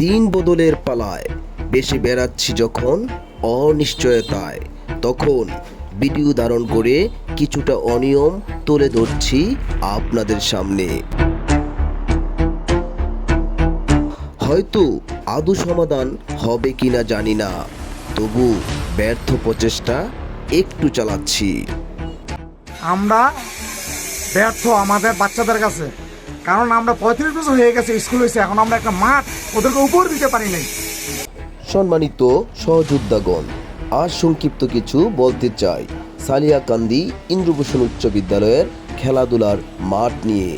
দিন বদলের পালায় বেশি বেড়াচ্ছি যখন অনিশ্চয়তায়, তখন ভিডিও ধারণ করে কিছুটা অনিয়ম তুলে ধরছি আপনাদের সামনে। হয়তো আদৌ সমাধান হবে কিনা জানি না, তবু ব্যর্থ প্রচেষ্টা একটু চালাচ্ছি। আমরা ব্যর্থ আমাদের বাচ্চাদের কাছে, কারণ আমরা 35 বছর হয়ে গেছে, স্কুল হয়েছে, এখন আমরা একটা মাঠ ওদেরকে উপর দিতে পারি নাই। সম্মানিত সহযোদ্ধাগণ, আজ সংক্ষিপ্ত কিছু বলতে চাই সালিয়াকান্দি ইন্দ্রভূষণ উচ্চ বিদ্যালয়ের খেলাধুলার মাঠ নিয়ে।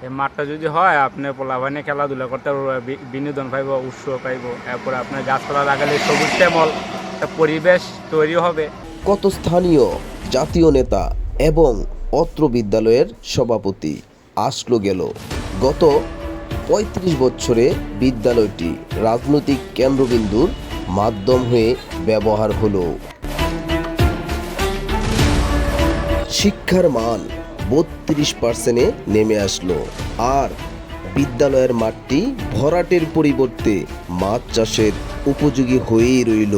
এই মাঠটা যদি হয় আপনার পোলাভানে খেলাধুলা করতে বিনোদন পাইব, উৎসাহ পাইব, এরপরে আপনার গাছপালা লাগালে সবুজ শ্যামল একটা পরিবেশ তৈরি হবে। কত স্থানীয় জাতীয় নেতা এবং অত্র বিদ্যালয়ের সভাপতি আসলো গেল। গত ৩৫ বছরে বিদ্যালয়টি রাজনৈতিক কেন্দ্রবিন্দুর মাধ্যম হয়ে ব্যবহার হলো। শিক্ষার মান ৩২% নেমে আসলো, আর বিদ্যালয়ের মাঠটি ভরাটের পরিবর্তে মাছ চাষের উপযোগী হয়েই রইল।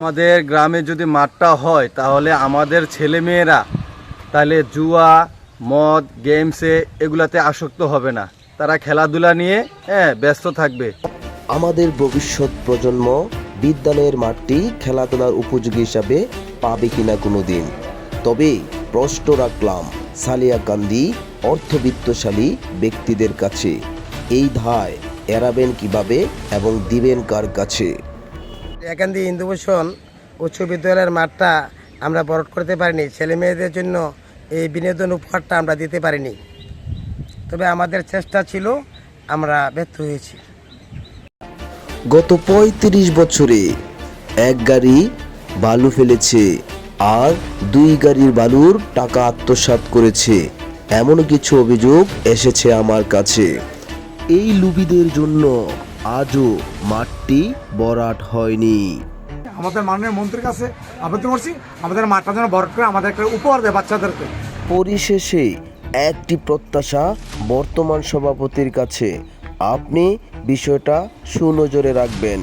আমাদের গ্রামে যদি মাঠটা হয় তাহলে আমাদের ছেলেমেয়েরা তাহলে জুয়া, মদ, গেমসে এগুলাতে আসক্ত হবে না, তারা খেলাধুলা নিয়ে ব্যস্ত থাকবে। আমাদের ভবিষ্যৎ প্রজন্ম বিদ্যালয়ের মাঠটি খেলাধুলার উপযোগী হিসাবে পাবে কিনা কোনো দিন। তবে প্রশ্ন রাখলাম সালিয়াকান্দি অর্থবিত্তশালী ব্যক্তিদের কাছে, এই দায় এড়াবেন কিভাবে এবং দিবেন কার কাছে? সালিয়াকান্দি ইন্দ্রভূষণ উচ্চ বিদ্যালয়ের মাঠটা আমরা ভরাট করতে পারিনি, ছেলে মেয়েদের জন্য এই বিনোদন উপহারটা আমরা দিতে পারিনি। তবে আমাদের চেষ্টা ছিল, আমরা ব্যর্থ হয়েছি। গত ৩৫ বছরে এক গাড়ি বালু ফেলেছে আর ২ গাড়ির বালুর টাকা আত্মসাৎ করেছে, এমন কিছু অভিযোগ এসেছে আমার কাছে। এই লুবিদের জন্য আজও মাঠটি ভরাট হয়নি। আমাদের মাননীয় মন্ত্রীর কাছে আবেদন করছি, আমাদের মাঠটা যেন ভরাট করে আমাদের একটা উপহার দেয় বাচ্চাদেরকে। পরিশেষে একটি প্রত্যাশা বর্তমান সভাপতির কাছে, আপনি বিষয়টা সুনজরে রাখবেন।